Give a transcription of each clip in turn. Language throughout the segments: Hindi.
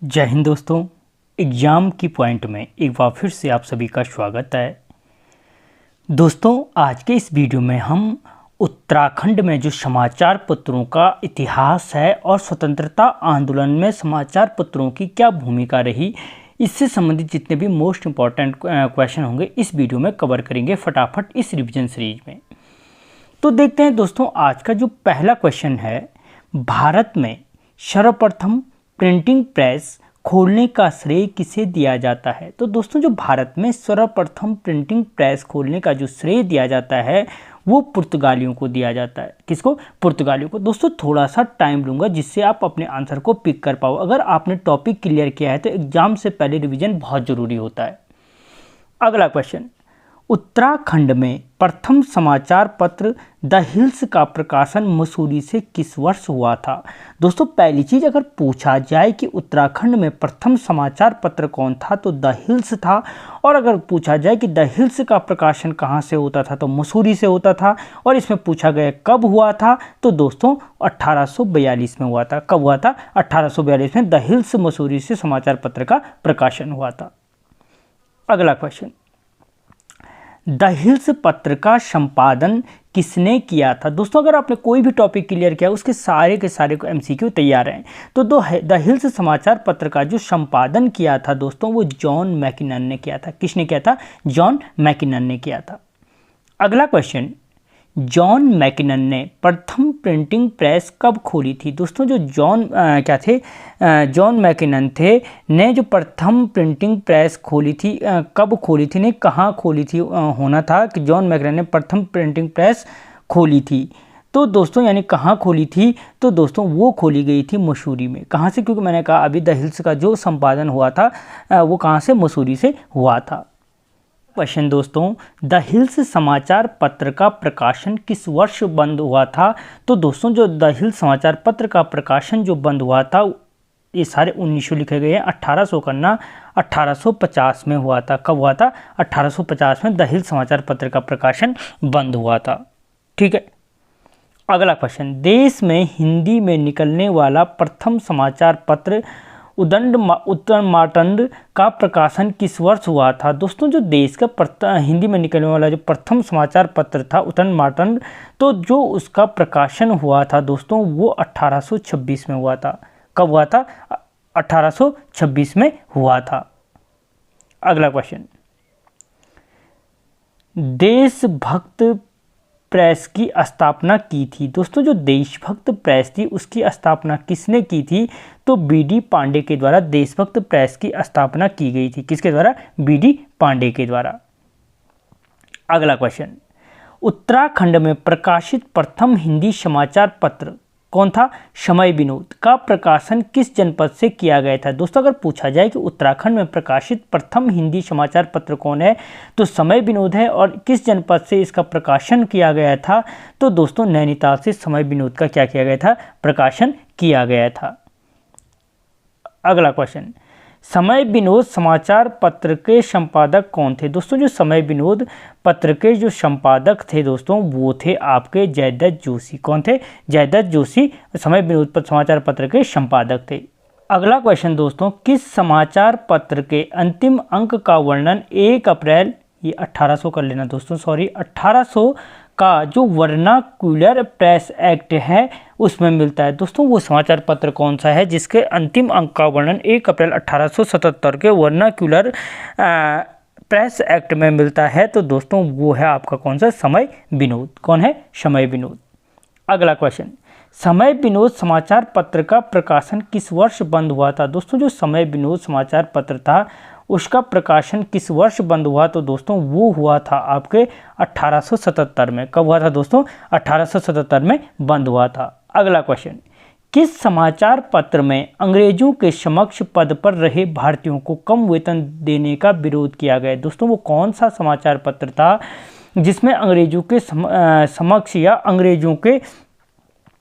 जय हिंद दोस्तों। एग्ज़ाम की पॉइंट में एक बार फिर से आप सभी का स्वागत है। दोस्तों, आज के इस वीडियो में हम उत्तराखंड में जो समाचार पत्रों का इतिहास है और स्वतंत्रता आंदोलन में समाचार पत्रों की क्या भूमिका रही, इससे संबंधित जितने भी मोस्ट इम्पॉर्टेंट क्वेश्चन होंगे इस वीडियो में कवर करेंगे फटाफट इस रिवीजन सीरीज में। तो देखते हैं दोस्तों, आज का जो पहला क्वेश्चन है, भारत में सर्वप्रथम प्रिंटिंग प्रेस खोलने का श्रेय किसे दिया जाता है। तो दोस्तों, जो भारत में सर्वप्रथम प्रिंटिंग प्रेस खोलने का जो श्रेय दिया जाता है वो पुर्तगालियों को दिया जाता है। किसको? पुर्तगालियों को। दोस्तों, थोड़ा सा टाइम लूँगा जिससे आप अपने आंसर को पिक कर पाओ। अगर आपने टॉपिक क्लियर किया है तो एग्जाम से पहले रिवीजन बहुत ज़रूरी होता है। अगला क्वेश्चन, उत्तराखंड में प्रथम समाचार पत्र द हिल्स का प्रकाशन मसूरी से किस वर्ष हुआ था। दोस्तों, पहली चीज़ अगर पूछा जाए कि उत्तराखंड में प्रथम समाचार पत्र कौन था तो द हिल्स था। और अगर पूछा जाए कि द हिल्स का प्रकाशन कहाँ से होता था तो मसूरी से होता था। और इसमें पूछा गया कब हुआ था तो दोस्तों 1842 में हुआ था। कब हुआ था? 1842 में द हिल्स मसूरी से समाचार पत्र का प्रकाशन हुआ था। अगला क्वेश्चन, द हिल्स पत्र का संपादन किसने किया था। दोस्तों, अगर आपने कोई भी टॉपिक क्लियर किया उसके सारे के सारे एमसीक्यू तैयार हैं। तो द हिल्स समाचार पत्र का जो संपादन किया था दोस्तों वो जॉन मैकिनन ने किया था। किसने किया था? जॉन मैकिनन ने किया था। अगला क्वेश्चन, जॉन मैकिनन ने प्रथम प्रिंटिंग प्रेस कब खोली थी। दोस्तों, जो जॉन मैकिनन थे ने जो प्रथम प्रिंटिंग प्रेस खोली थी, कब खोली थी, ने कहाँ खोली थी होना था कि जॉन मैकिनन ने प्रथम प्रिंटिंग प्रेस खोली थी। तो दोस्तों यानी कहाँ खोली थी तो दोस्तों वो खोली गई थी मसूरी में। कहाँ से? क्योंकि मैंने कहा अभी द हिल्स का जो संपादन हुआ था वो कहाँ से? मसूरी से हुआ था। क्वेश्चन दोस्तों, द हिल्स समाचार पत्र का प्रकाशन किस वर्ष बंद हुआ था। तो दोस्तों, जो द हिल्स समाचार पत्र का प्रकाशन जो बंद हुआ था ये सारे 1900 लिखे गए हैं। 1800 करना 1850 में हुआ था। कब हुआ था? 1850 में द हिल्स समाचार पत्र का प्रकाशन बंद हुआ था। ठीक है। अगला क्वेश्चन, देश में हिंदी में निकलने वाला प्रथम समाचार पत्र उत्तरमार्तंड का प्रकाशन किस वर्ष हुआ था। दोस्तों, जो देश का हिंदी में निकलने वाला जो प्रथम समाचार पत्र था उत्तरमार्तंड, तो जो उसका प्रकाशन हुआ था दोस्तों वो 1826 में हुआ था। कब हुआ था? 1826 में हुआ था। अगला क्वेश्चन, देशभक्त प्रेस की स्थापना की थी। दोस्तों, जो देशभक्त प्रेस थी उसकी स्थापना किसने की थी तो बीडी पांडे के द्वारा देशभक्त प्रेस की स्थापना की गई थी। किसके द्वारा? बीडी पांडे के द्वारा। अगला क्वेश्चन, उत्तराखंड में प्रकाशित प्रथम हिंदी समाचार पत्र कौन था? समय विनोद का प्रकाशन किस जनपद से किया गया था। दोस्तों, अगर पूछा जाए कि उत्तराखंड में प्रकाशित प्रथम हिंदी समाचार पत्र कौन है तो समय विनोद है। और किस जनपद से इसका प्रकाशन किया गया था तो दोस्तों नैनीताल से समय विनोद का क्या किया गया था? प्रकाशन किया गया था। अगला क्वेश्चन, समय विनोद समाचार पत्र के संपादक कौन थे। दोस्तों, जो समय विनोद पत्र के जो संपादक थे दोस्तों वो थे आपके जयदत्त जोशी। कौन थे? जयदत्त जोशी समय विनोद समाचार पत्र के संपादक थे। अगला क्वेश्चन दोस्तों, किस समाचार पत्र के अंतिम अंक का वर्णन 1 अप्रैल, ये 1800 कर लेना दोस्तों, सॉरी 1800 का जो वर्नाक्यूलर प्रेस एक्ट है उसमें मिलता है। दोस्तों, वो समाचार पत्र कौन सा है जिसके अंतिम अंक का वर्णन 1 अप्रैल 1877 के वर्नाक्यूलर प्रेस एक्ट में मिलता है तो दोस्तों वो है आपका कौन सा? समय विनोद। कौन है? समय विनोद। अगला क्वेश्चन, समय विनोद समाचार पत्र का प्रकाशन किस वर्ष बंद हुआ था। दोस्तों, जो समय विनोद समाचार पत्र था उसका प्रकाशन किस वर्ष बंद हुआ तो दोस्तों वो हुआ था आपके 1877 में। कब हुआ था दोस्तों? 1877 में बंद हुआ था। अगला क्वेश्चन, किस समाचार पत्र में अंग्रेजों के समक्ष पद पर रहे भारतीयों को कम वेतन देने का विरोध किया गया। दोस्तों, वो कौन सा समाचार पत्र था जिसमें अंग्रेजों के समक्ष या अंग्रेजों के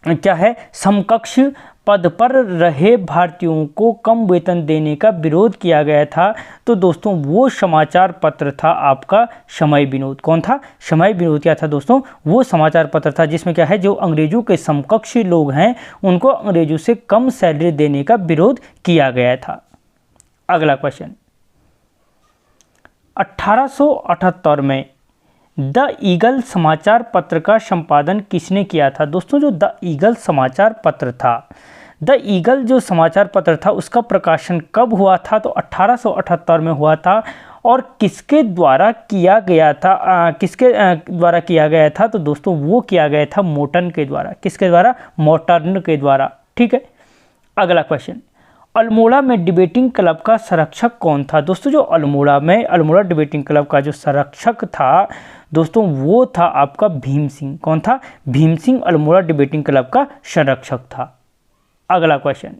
क्या है समकक्ष पद पर रहे भारतीयों को कम वेतन देने का विरोध किया गया था? तो दोस्तों वो समाचार पत्र था आपका समय विनोद। कौन था? समय विनोद। क्या था दोस्तों? वो समाचार पत्र था जिसमें क्या है, जो अंग्रेजों के समकक्षी लोग हैं उनको अंग्रेजों से कम सैलरी देने का विरोध किया गया था। अगला क्वेश्चन, 1878 में द ईगल समाचार पत्र का संपादन किसने किया था? दोस्तों जो द ईगल समाचार पत्र था, द ईगल जो समाचार पत्र था उसका प्रकाशन कब हुआ था? तो 1878 में हुआ था। और किसके द्वारा किया गया था? किसके द्वारा किया गया था? तो दोस्तों वो किया गया था मोटन के द्वारा। किसके द्वारा? मोटर्न के द्वारा। ठीक है। अगला क्वेश्चन, अल्मोड़ा में डिबेटिंग क्लब का संरक्षक कौन था? दोस्तों जो अल्मोड़ा डिबेटिंग क्लब का जो संरक्षक था दोस्तों वो था आपका भीम सिंह। कौन था? भीम सिंह अल्मोड़ा डिबेटिंग क्लब का संरक्षक था। अगला क्वेश्चन,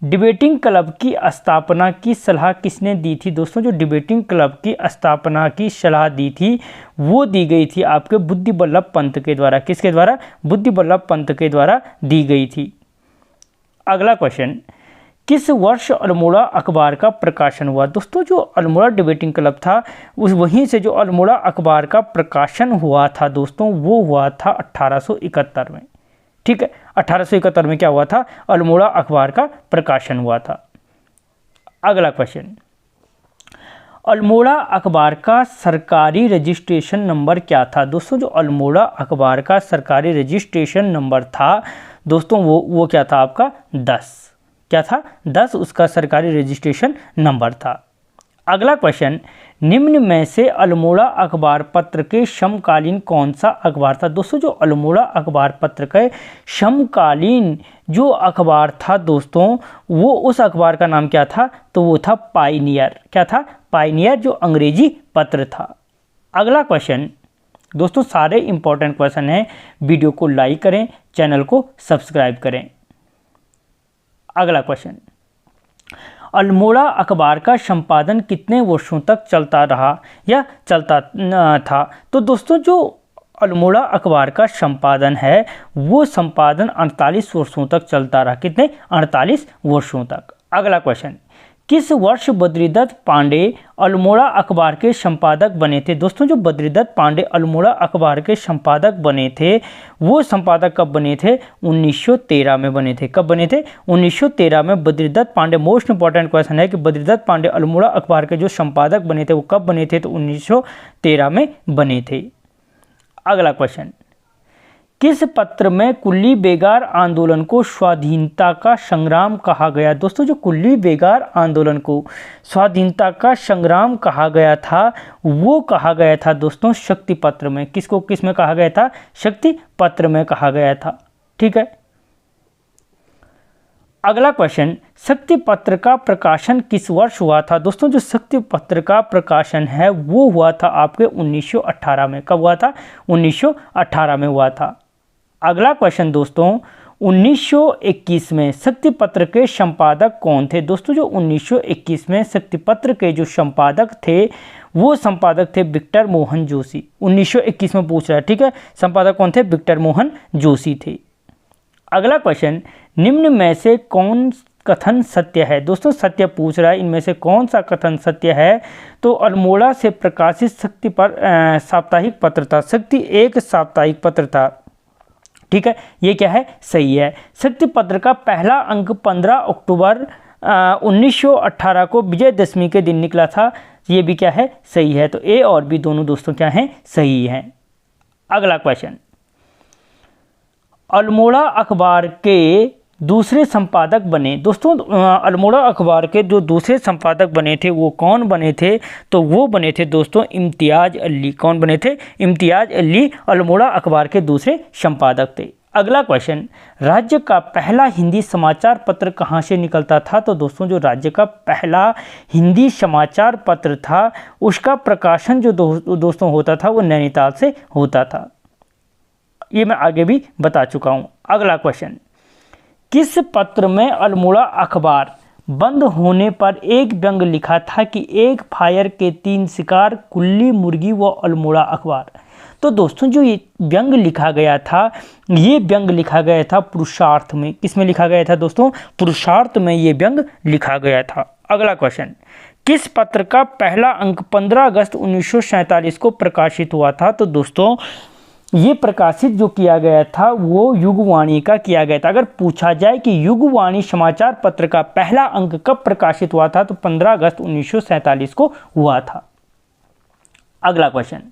डिबेटिंग क्लब की स्थापना की सलाह किसने दी थी? दोस्तों जो डिबेटिंग क्लब की स्थापना की सलाह दी थी वो दी गई थी आपके बुद्धि बल्लभ पंत के द्वारा। किसके द्वारा? बुद्धि बल्लभ पंत के द्वारा दी गई थी। अगला क्वेश्चन, किस वर्ष अल्मोड़ा अखबार का प्रकाशन हुआ? दोस्तों जो अल्मोड़ा डिबेटिंग क्लब था उस वहीं से जो अल्मोड़ा अखबार का प्रकाशन हुआ था दोस्तों वो हुआ था 1871 में। ठीक है, 1871 में क्या हुआ था? अल्मोड़ा अखबार का प्रकाशन हुआ था। अगला क्वेश्चन, अल्मोड़ा अखबार का सरकारी रजिस्ट्रेशन नंबर क्या था? दोस्तों जो अल्मोड़ा अखबार का सरकारी रजिस्ट्रेशन नंबर था दोस्तों वो क्या था आपका? 10। क्या था? 10 उसका सरकारी रजिस्ट्रेशन नंबर था। अगला क्वेश्चन, निम्न में से अल्मोड़ा अखबार पत्र के समकालीन कौन सा अखबार था? दोस्तों जो अल्मोड़ा अखबार पत्र के समकालीन जो अखबार था दोस्तों वो उस अखबार का नाम क्या था? तो वो था पायनियर। क्या था? पायनियर जो अंग्रेजी पत्र था। अगला क्वेश्चन दोस्तों सारे इंपॉर्टेंट क्वेश्चन हैं, वीडियो को लाइक करें, चैनल को सब्सक्राइब करें। अगला क्वेश्चन, अल्मोड़ा अखबार का संपादन कितने वर्षों तक चलता रहा या चलता था? तो दोस्तों जो अल्मोड़ा अखबार का संपादन है वो संपादन 48 वर्षों तक चलता रहा। कितने? 48 वर्षों तक। अगला क्वेश्चन, किस वर्ष बद्रीदत्त पांडे अल्मोड़ा अखबार के संपादक बने थे? दोस्तों जो बद्रीदत्त पांडे अल्मोड़ा अखबार के संपादक बने थे वो संपादक कब बने थे? 1913 में बने थे। कब बने थे? 1913 में Badridatt Pande. Most important question है कि बद्रीदत्त पांडे अल्मोड़ा अखबार के जो संपादक बने थे वो कब बने थे? तो 1913 में बने थे। अगला क्वेश्चन, किस पत्र में कुल्ली बेगार आंदोलन को स्वाधीनता का संग्राम कहा गया? दोस्तों जो कुल्ली बेगार आंदोलन को स्वाधीनता का संग्राम कहा गया था वो कहा गया था दोस्तों शक्ति पत्र में। किसको किस में कहा गया था? शक्ति पत्र में कहा गया था। ठीक है। अगला क्वेश्चन, शक्ति पत्र का प्रकाशन किस वर्ष हुआ था? दोस्तों जो शक्ति पत्र का प्रकाशन है वो हुआ था आपके 1918 में। कब हुआ था? 1918 में हुआ था। अगला क्वेश्चन दोस्तों, 1921 में शक्ति पत्र के संपादक कौन थे? दोस्तों जो 1921 में शक्ति पत्र के जो संपादक थे वो संपादक थे विक्टर मोहन जोशी। 1921 में पूछ रहा है। ठीक है, संपादक कौन थे? विक्टर मोहन जोशी थे। अगला क्वेश्चन, निम्न में से कौन कथन सत्य है? दोस्तों सत्य पूछ रहा है, इनमें से कौन सा कथन सत्य है? तो अल्मोड़ा से प्रकाशित शक्ति पर साप्ताहिक पत्र था। शक्ति एक साप्ताहिक पत्र था। ठीक है, ये क्या है? सही है। शक्ति पत्र का पहला अंक 15 अक्टूबर 1918 को विजयदशमी के दिन निकला था। ये भी क्या है? सही है। तो ए और बी दोनों दोस्तों क्या हैं? सही हैं। अगला क्वेश्चन, अल्मोड़ा अखबार के दूसरे संपादक बने। दोस्तों अल्मोड़ा अखबार के जो दूसरे संपादक बने थे वो कौन बने थे? तो वो बने थे दोस्तों इम्तियाज अली। कौन बने थे? इम्तियाज अली अल्मोड़ा अखबार के दूसरे संपादक थे। अगला क्वेश्चन, राज्य का पहला हिंदी समाचार पत्र कहाँ से निकलता था? तो दोस्तों जो राज्य का पहला हिंदी समाचार पत्र था उसका प्रकाशन जो दोस्तों होता था वो नैनीताल से होता था। ये मैं आगे भी बता चुका हूँ। अगला क्वेश्चन, किस पत्र में अल्मोड़ा अखबार बंद होने पर एक व्यंग लिखा था कि एक फायर के 3 शिकार, कुल्ली, मुर्गी व अल्मोड़ा अखबार? तो दोस्तों जो ये व्यंग लिखा गया था, ये व्यंग लिखा गया था पुरुषार्थ में। किस में लिखा गया था दोस्तों? पुरुषार्थ में ये व्यंग लिखा गया था। अगला क्वेश्चन, किस पत्र का पहला अंक 15 अगस्त 1947 को प्रकाशित हुआ था? तो दोस्तों ये प्रकाशित जो किया गया था वो युगवाणी का किया गया था। अगर पूछा जाए कि युगवाणी समाचार पत्र का पहला अंक कब प्रकाशित हुआ था, तो 15 अगस्त 1947 को हुआ था। अगला क्वेश्चन,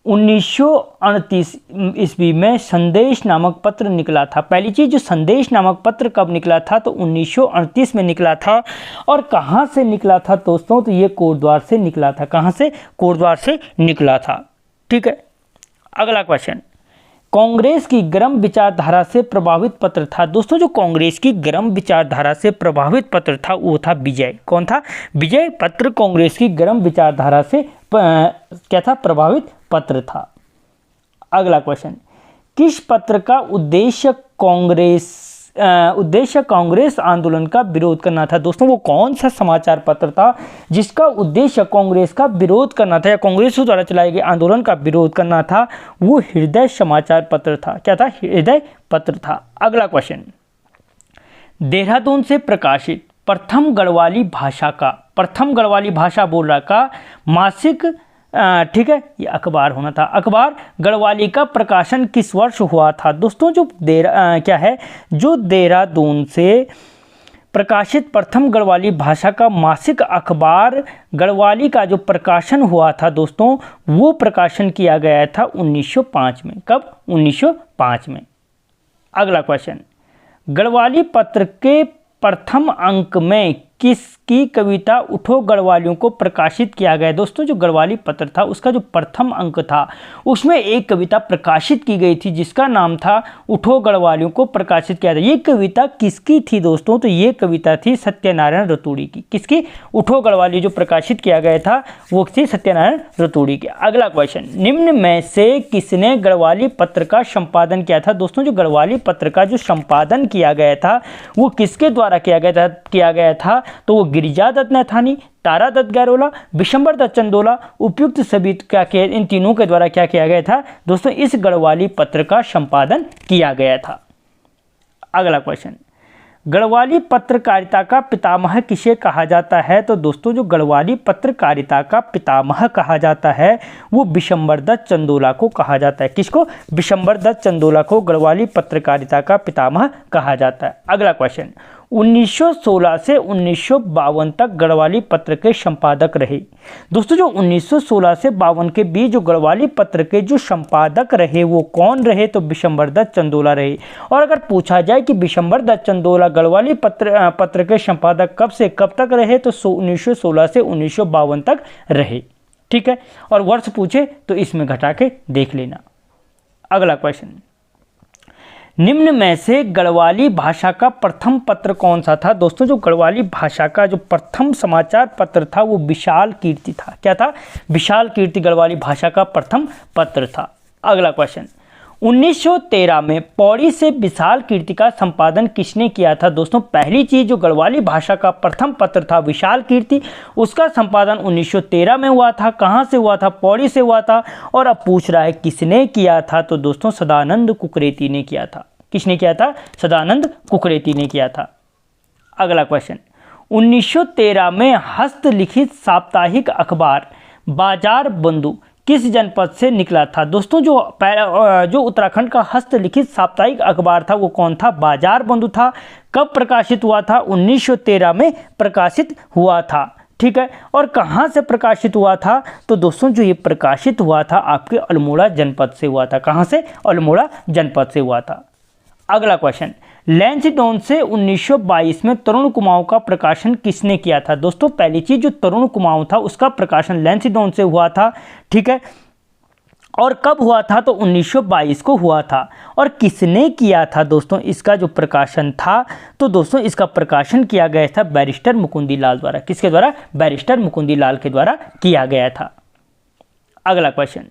1938 ईस्वी में संदेश नामक पत्र निकला था। पहली चीज, जो संदेश नामक पत्र कब निकला था? तो 1938 में निकला था। और कहाँ से निकला था दोस्तों? तो ये कोटद्वार से निकला था। कहाँ से? कोटद्वार से निकला था। ठीक है। अगला क्वेश्चन, कांग्रेस की गर्म विचारधारा से प्रभावित पत्र था। दोस्तों जो कांग्रेस की गर्म विचारधारा से प्रभावित पत्र था वो था विजय। कौन था? विजय पत्र कांग्रेस की गर्म विचारधारा से क्या था? प्रभावित पत्र था। अगला क्वेश्चन, किस पत्र का उद्देश्य कांग्रेस आंदोलन का विरोध करना था? दोस्तों वो कौन सा समाचार पत्र था जिसका उद्देश्य कांग्रेस का विरोध करना था या कांग्रेस द्वारा चलाए गए आंदोलन का विरोध करना था? वो हृदय समाचार पत्र था। क्या था? हृदय पत्र था। अगला क्वेश्चन, देहरादून से प्रकाशित प्रथम गढ़वाली भाषा का, प्रथम गढ़वाली भाषा बोल रहा का मासिक, ठीक है, ये अखबार होना था। अखबार गढ़वाली का प्रकाशन किस वर्ष हुआ था? दोस्तों जो जो देहरादून से प्रकाशित प्रथम गढ़वाली भाषा का मासिक अखबार गढ़वाली का जो प्रकाशन हुआ था दोस्तों, वो प्रकाशन किया गया था 1905 में। कब? 1905 में। अगला क्वेश्चन, गढ़वाली पत्र के प्रथम अंक में किसकी कविता उठो गढ़वालियों को प्रकाशित किया गया? दोस्तों जो गढ़वाली पत्र था उसका जो प्रथम अंक था उसमें एक कविता प्रकाशित की गई थी जिसका नाम था उठो गढ़वालियों को प्रकाशित किया था। ये कविता किसकी थी दोस्तों? तो ये कविता थी सत्यनारायण रतूड़ी की। किसकी? उठो गढ़वाली जो प्रकाशित किया गया था वो थी सत्यनारायण रतूड़ी की। अगला क्वेश्चन, निम्न में से किसने गढ़वाली पत्र का संपादन किया था? दोस्तों जो गढ़वाली पत्र का जो संपादन किया गया था वो किसके द्वारा किया गया था? तो वो गिरिजा दत्त नैथानी, तारा दत्त गैरोला, विशंबर दत्त चंदोला, उपयुक्त सभी इन तीनों के द्वारा क्या किया गया था दोस्तों? इस गढ़वाली पत्र का संपादन किया गया था। अगला क्वेश्चन, गढ़वाली पत्रकारिता का पितामह किसे कहा जाता है? तो दोस्तों जो गढ़वाली पत्रकारिता का पितामह कहा जाता है वो विशंबर दत्त चंदोला को कहा जाता है। किसको? विशंबर दत्त चंदोला को गढ़वाली पत्रकारिता का पितामह कहा जाता है। अगला क्वेश्चन, 1916 से 1952 तक गढ़वाली पत्र के संपादक रहे। दोस्तों जो 1916 से 52 के बीच जो गढ़वाली पत्र के जो संपादक रहे वो कौन रहे? तो विशंबर दत्त चंदोला रहे। और अगर पूछा जाए कि विशंबर दत्त चंदोला गढ़वाली पत्र के संपादक कब से कब तक रहे, तो 1916 से 1952 तक रहे। ठीक है। और वर्ष पूछे तो इसमें घटा के देख लेना। अगला क्वेश्चन, निम्न में से गढ़वाली भाषा का प्रथम पत्र कौन सा था? दोस्तों जो गढ़वाली भाषा का जो प्रथम समाचार पत्र था वो विशाल कीर्ति था। क्या था? विशाल कीर्ति गढ़वाली भाषा का प्रथम पत्र था। अगला क्वेश्चन, 1913 में पौड़ी से विशाल कीर्ति का संपादन किसने किया था? दोस्तों पहली चीज, जो गढ़वाली भाषा का प्रथम पत्र था विशाल कीर्ति, उसका संपादन 1913 में हुआ था। कहाँ से हुआ था? पौड़ी से हुआ था। और अब पूछ रहा है किसने किया था? तो दोस्तों सदानंद कुकरेती ने किया था। किसने किया था? सदानंद कुकरेती ने किया था। अगला क्वेश्चन, 1913 में हस्तलिखित साप्ताहिक अखबार बाजार बंधु किस जनपद से निकला था? दोस्तों जो उत्तराखंड का हस्तलिखित साप्ताहिक अखबार था वो कौन था? बाजार बंधु था। कब प्रकाशित हुआ था? 1913 में प्रकाशित हुआ था। ठीक है। और कहाँ से प्रकाशित हुआ था? तो दोस्तों जो ये प्रकाशित हुआ था आपके अल्मोड़ा जनपद से हुआ था। कहाँ से? अल्मोड़ा जनपद से हुआ था। अगला क्वेश्चन, लैंसडाउन से 1922 में तरुण कुमाऊं का प्रकाशन किसने किया था? दोस्तों पहली चीज, जो तरुण कुमाऊं था उसका प्रकाशन लैंसडाउन से हुआ था। ठीक है। और कब हुआ था? तो 1922 को हुआ था। और किसने किया था दोस्तों इसका जो प्रकाशन था? तो दोस्तों इसका प्रकाशन किया गया था बैरिस्टर मुकुंदी लाल द्वारा। किसके द्वारा? बैरिस्टर मुकुंदी लाल के द्वारा किया गया था। अगला क्वेश्चन,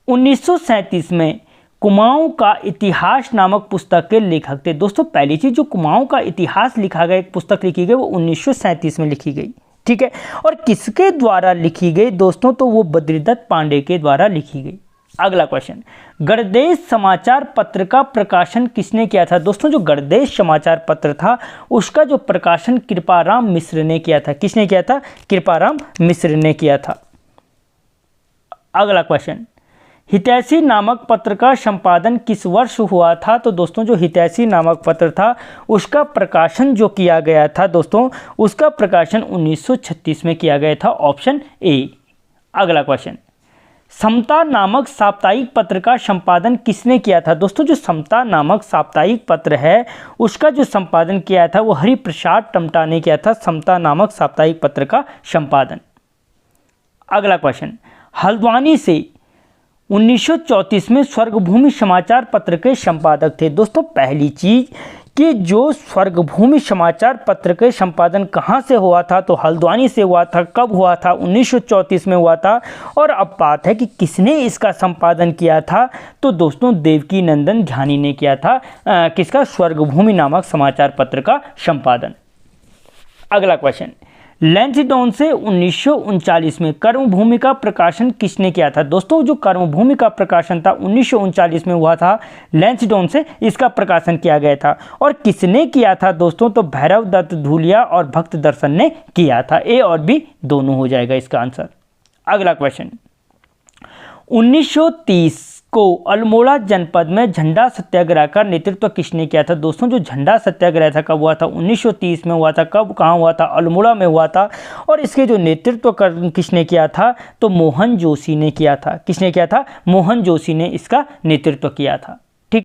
1937 में कुमाऊं का इतिहास नामक पुस्तक के लेखक थे। दोस्तों पहली चीज, जो कुमाऊं का इतिहास लिखा गया एक पुस्तक लिखी गई वो 1937 में लिखी गई। ठीक है। और किसके द्वारा लिखी गई दोस्तों? तो वो बद्रीदत्त पांडे के द्वारा लिखी गई। अगला क्वेश्चन, गणदेश समाचार पत्र का प्रकाशन किसने किया था? दोस्तों जो गणदेश समाचार पत्र था उसका जो प्रकाशन कृपाराम मिश्र ने किया था। किसने किया था? कृपाराम मिश्र ने किया था। अगला क्वेश्चन, हितैषी नामक पत्र का संपादन किस वर्ष हुआ था? तो दोस्तों जो हितैषी नामक पत्र था उसका प्रकाशन जो किया गया था दोस्तों, उसका प्रकाशन 1936 में किया गया था, ऑप्शन ए। अगला क्वेश्चन, समता नामक साप्ताहिक पत्र का संपादन किसने किया था? दोस्तों जो समता नामक साप्ताहिक पत्र है उसका जो संपादन किया था वो हरिप्रसाद टमटा ने किया था, समता नामक साप्ताहिक पत्र का संपादन। अगला क्वेश्चन, हल्द्वानी से 1934 में स्वर्गभूमि समाचार पत्र के संपादक थे। दोस्तों पहली चीज कि जो स्वर्गभूमि समाचार पत्र के संपादन कहाँ से हुआ था? तो हल्द्वानी से हुआ था। कब हुआ था? 1934 में हुआ था। और अब बात है कि किसने इसका संपादन किया था? तो दोस्तों देवकी नंदन ध्यानी ने किया था किसका? स्वर्गभूमि नामक समाचार पत्र का संपादन। अगला क्वेश्चन, लैंसडाउन से 1939 में कर्मभूमि का प्रकाशन किसने किया था? दोस्तों जो कर्मभूमि का प्रकाशन था 1939 में हुआ था, लैंसडाउन से इसका प्रकाशन किया गया था। और किसने किया था दोस्तों? तो भैरव दत्त धूलिया और भक्त दर्शन ने किया था। ए और बी दोनों हो जाएगा इसका आंसर। अगला क्वेश्चन, 1930 को अल्मोड़ा जनपद में झंडा सत्याग्रह का नेतृत्व किसने किया था? दोस्तों जो झंडा सत्याग्रह था कब हुआ था? 1930 में हुआ था। कब, कहाँ हुआ था? अल्मोड़ा में हुआ था। और इसके जो नेतृत्व किसने किया था? तो मोहन जोशी ने किया था। किसने किया था? मोहन जोशी ने इसका नेतृत्व किया था।